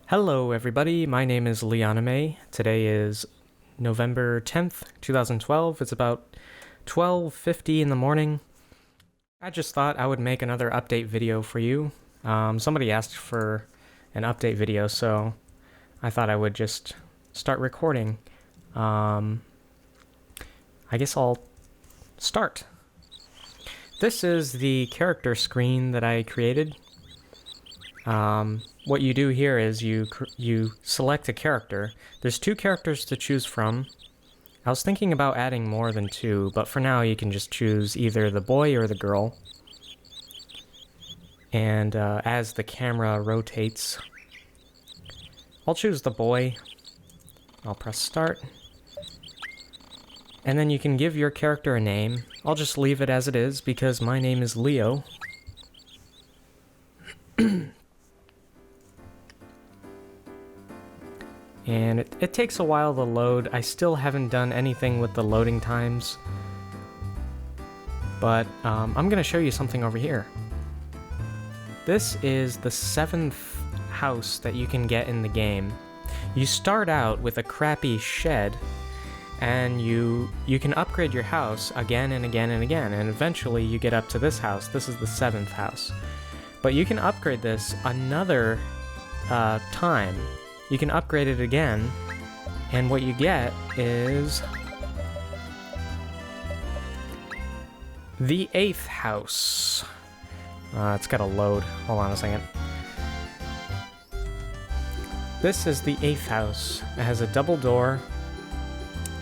Hello everybody, my name is Leoname. Today is November 10th, 2012. It's about 12:50 in the morning. I just thought I would make another update video for you. Somebody asked for an update video, so I thought I would just start recording. I guess I'll start. This is the character screen that I created. What you do here is you select a character. There's two characters to choose from. I was thinking about adding more than two, but for now you can just choose either the boy or the girl. And as the camera rotates, I'll choose the boy. I'll press start. And then you can give your character a name. I'll just leave it as it is because my name is Leo. And it takes a while to load. I still haven't done anything with the loading times. But I'm going to show you something over here. This is the 7th house that you can get in the game. You start out with a crappy shed, and you can upgrade your house again and again and again, and eventually you get up to this house. This is the 7th house. But you can upgrade this another time. You can upgrade it again, and what you get is the 8th house. It's got to load. Hold on a second. This is the 8th house. It has a double door,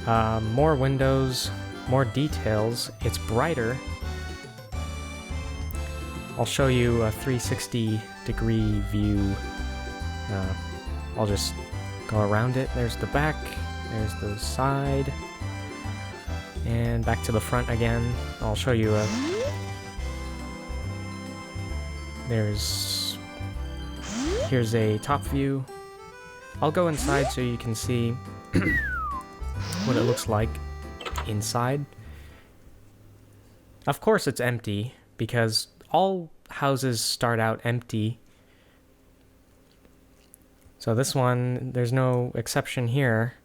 more windows, more details. It's brighter. I'll show you a 360-degree view. I'll just go around it. There's the back, there's the side, and back to the front again. I'll show you here's a top view. I'll go inside so you can see what it looks like inside. Of course it's empty, because all houses start out empty. So this one, there's no exception here.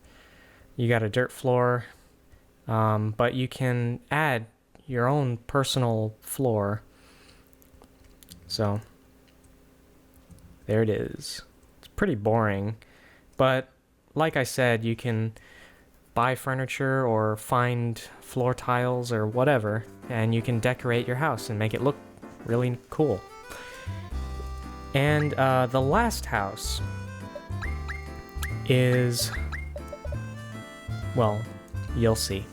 You got a dirt floor, but you can add your own personal floor. So there it is. It's pretty boring, but like I said, you can buy furniture or find floor tiles or whatever, and you can decorate your house and make it look really cool. And the last house is, well, you'll see.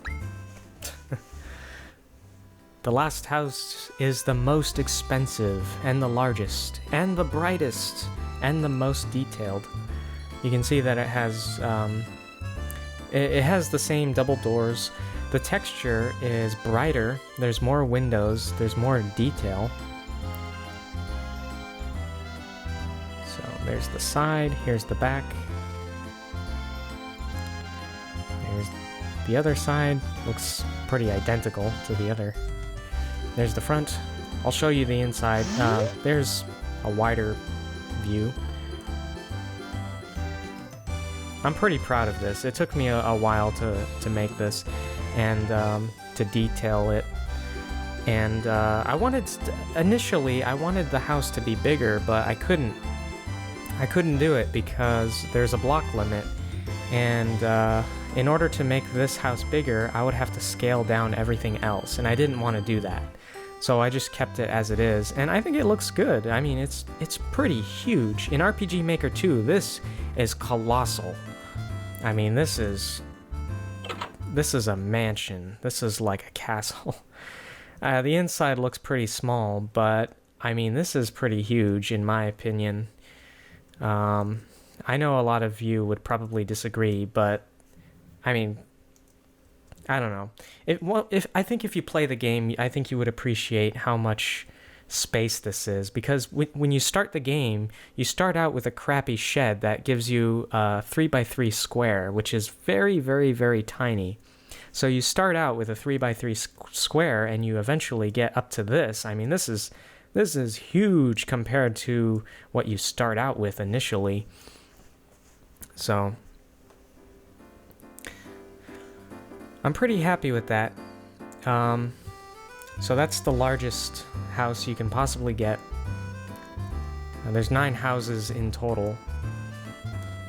The last house is the most expensive and the largest and the brightest and the most detailed. You can see that it has it has the same double doors. The texture is brighter. There's more windows. There's more detail. So there's the side. Here's the back. There's the other side. Looks pretty identical to the other. There's the front. I'll show you the inside. There's a wider view. I'm pretty proud of this. It took me a while to make this and to detail it. And initially I wanted the house to be bigger, but I couldn't do it because there's a block limit. And in order to make this house bigger, I would have to scale down everything else, and I didn't want to do that. So I just kept it as it is, and I think it looks good. I mean, it's pretty huge. In RPG Maker 2, this is colossal. I mean, this is a mansion. This is like a castle. The inside looks pretty small, but I mean, this is pretty huge in my opinion. I know a lot of you would probably disagree, but I mean, I don't know. I think if you play the game, I think you would appreciate how much space this is, because when you start the game, you start out with a crappy shed that gives you a 3x3 square, which is very, very, very tiny. So you start out with a 3x3 square, and you eventually get up to this. I mean, this is huge compared to what you start out with initially. So I'm pretty happy with that. So that's the largest house you can possibly get. There's 9 houses in total.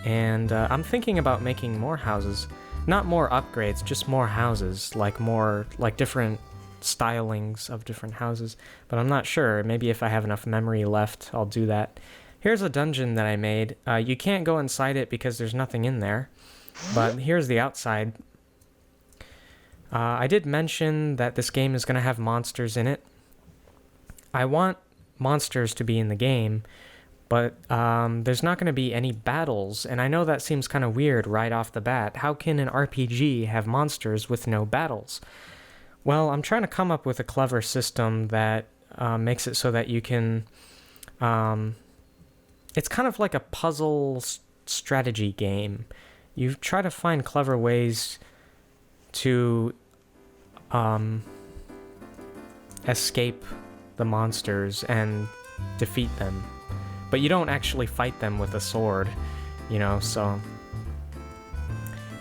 And I'm thinking about making more houses. Not more upgrades, just more houses. Like different stylings of different houses. But I'm not sure. Maybe if I have enough memory left, I'll do that. Here's a dungeon that I made. You can't go inside it because there's nothing in there. But here's the outside. I did mention that this game is going to have monsters in it. I want monsters to be in the game, but there's not going to be any battles, and I know that seems kind of weird right off the bat. How can an RPG have monsters with no battles? Well, I'm trying to come up with a clever system that makes it so that you can... it's kind of like a puzzle strategy game. You try to find clever ways to escape the monsters and defeat them. But you don't actually fight them with a sword, you know, so...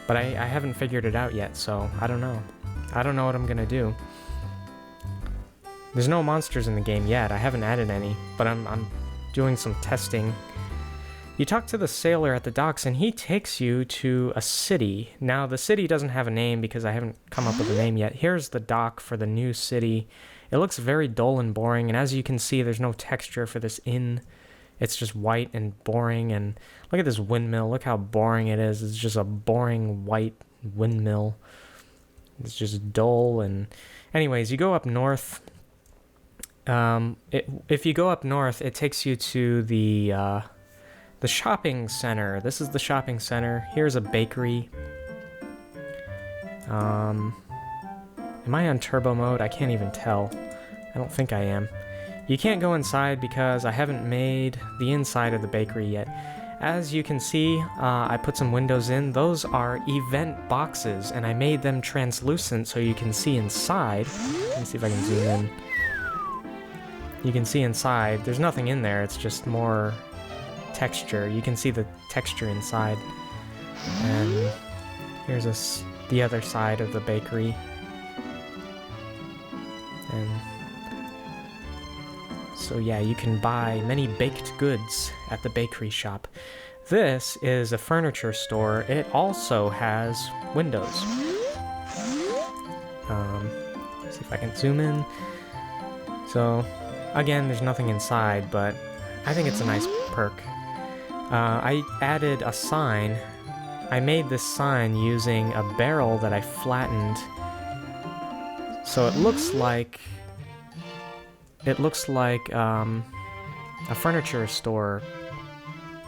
But I haven't figured it out yet, so I don't know. I don't know what I'm gonna do. There's no monsters in the game yet. I haven't added any, but I'm doing some testing. You talk to the sailor at the docks, and he takes you to a city. Now, the city doesn't have a name because I haven't come up with a name yet. Here's the dock for the new city. It looks very dull and boring, and as you can see, there's no texture for this inn. It's just white and boring, and look at this windmill. Look how boring it is. It's just a boring white windmill. It's just dull, and... Anyways, you go up north. If you go up north, it takes you to the shopping center. This is the shopping center. Here's a bakery. Am I on turbo mode? I can't even tell. I don't think I am. You can't go inside because I haven't made the inside of the bakery yet. As you can see, I put some windows in. Those are event boxes, and I made them translucent so you can see inside. Let me see if I can zoom in. You can see inside. There's nothing in there. It's just more texture. You can see the texture inside. And here's the other side of the bakery. And so yeah, you can buy many baked goods at the bakery shop. This is a furniture store. It also has windows. See if I can zoom in. So again, there's nothing inside, but I think it's a nice perk. I added a sign. I made this sign using a barrel that I flattened. So it looks like a furniture store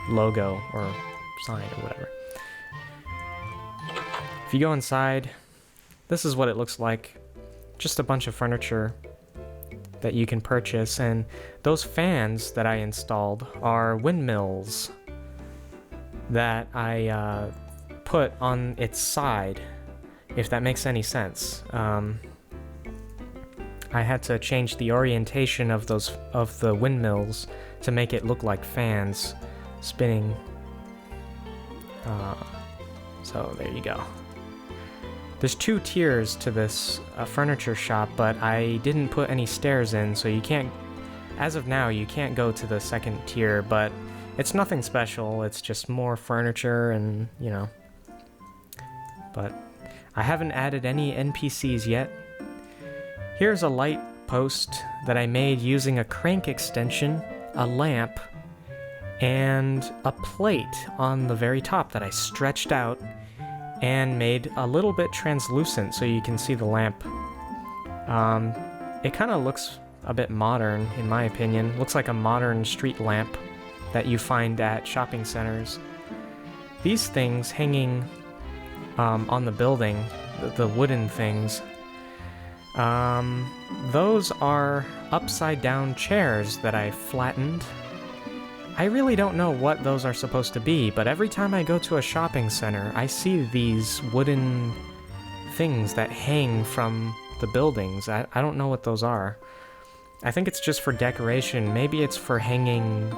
logo or sign or whatever. If you go inside, this is what it looks like. Just a bunch of furniture that you can purchase, and those fans that I installed are windmills that I put on its side, if that makes any sense. I had to change the orientation of the windmills to make it look like fans spinning. So there you go. There's 2 tiers to this furniture shop, but I didn't put any stairs in, so you can't, as of now, you can't go to the 2nd tier, but it's nothing special. It's just more furniture and, you know. But I haven't added any NPCs yet. Here's a light post that I made using a crank extension, a lamp, and a plate on the very top that I stretched out and made a little bit translucent so you can see the lamp. It kind of looks a bit modern, in my opinion. Looks like a modern street lamp that you find at shopping centers. These things hanging on the building, the wooden things, those are upside down chairs that I flattened. I really don't know what those are supposed to be, but every time I go to a shopping center, I see these wooden things that hang from the buildings. I don't know what those are. I think it's just for decoration. Maybe it's for hanging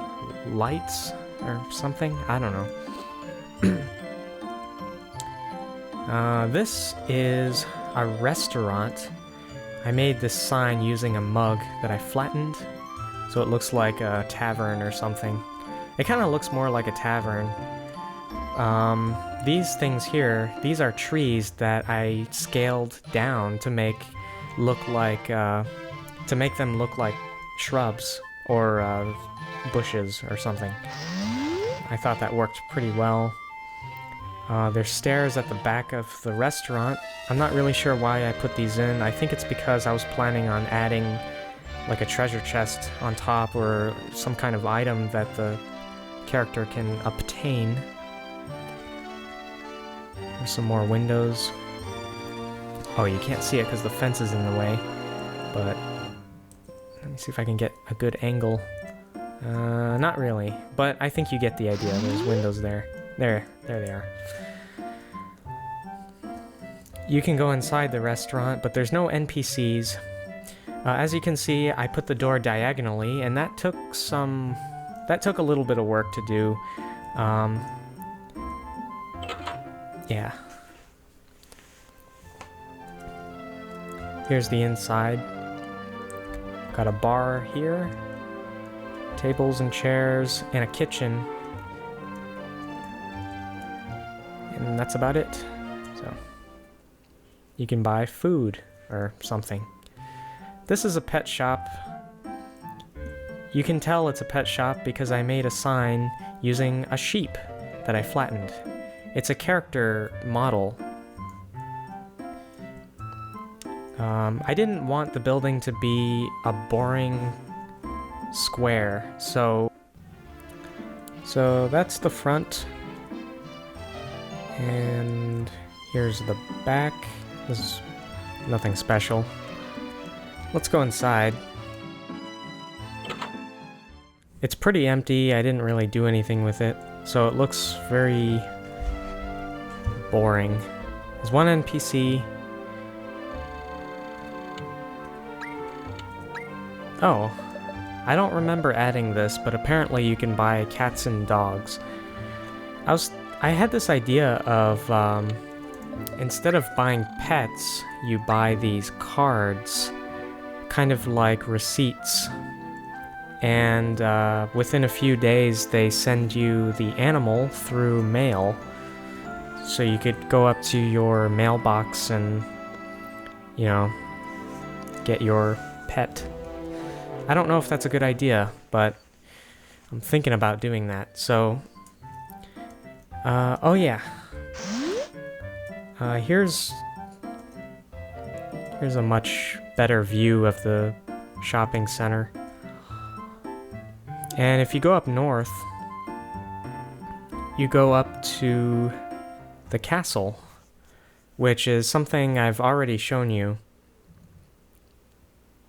lights or something. I don't know. This is a restaurant. I made this sign using a mug that I flattened, so it looks like a tavern or something. It kind of looks more like a tavern. These things here, these are trees that I scaled down to make them look like shrubs or bushes or something. I thought that worked pretty well. There's stairs at the back of the restaurant. I'm not really sure why I put these in. I think it's because I was planning on adding like a treasure chest on top or some kind of item that the character can obtain. There's some more windows. Oh, you can't see it because the fence is in the way, but let me see if I can get a good angle. Not really, but I think you get the idea. There's windows there. There they are. You can go inside the restaurant, but there's no NPCs. As you can see, I put the door diagonally, and that took a little bit of work to do. Yeah. Here's the inside. Got a bar here, tables and chairs, and a kitchen. And that's about it. So you can buy food or something. This is a pet shop. You can tell it's a pet shop because I made a sign using a sheep that I flattened. It's a character model. I didn't want the building to be a boring square, so that's the front. And here's the back. This is nothing special. Let's go inside. It's pretty empty. I didn't really do anything with it, so it looks very boring. There's one NPC. Oh, I don't remember adding this, but apparently you can buy cats and dogs. I had this idea of, instead of buying pets, you buy these cards, kind of like receipts. And within a few days, they send you the animal through mail. So you could go up to your mailbox and, you know, get your pet. I don't know if that's a good idea, but I'm thinking about doing that. So, oh yeah. Here's a much better view of the shopping center. And if you go up north, you go up to the castle, which is something I've already shown you.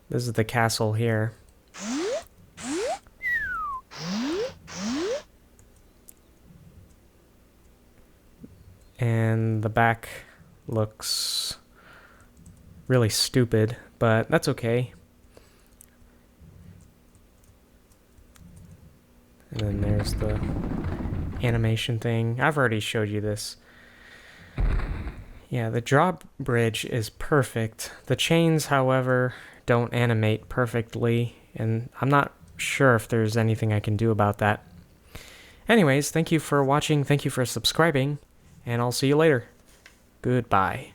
This is the castle here. And the back looks really stupid, but that's okay. And then there's the animation thing. I've already showed you this. Yeah, the drawbridge is perfect. The chains, however, don't animate perfectly, and I'm not sure if there's anything I can do about that. Anyways, thank you for watching, thank you for subscribing, and I'll see you later. Goodbye.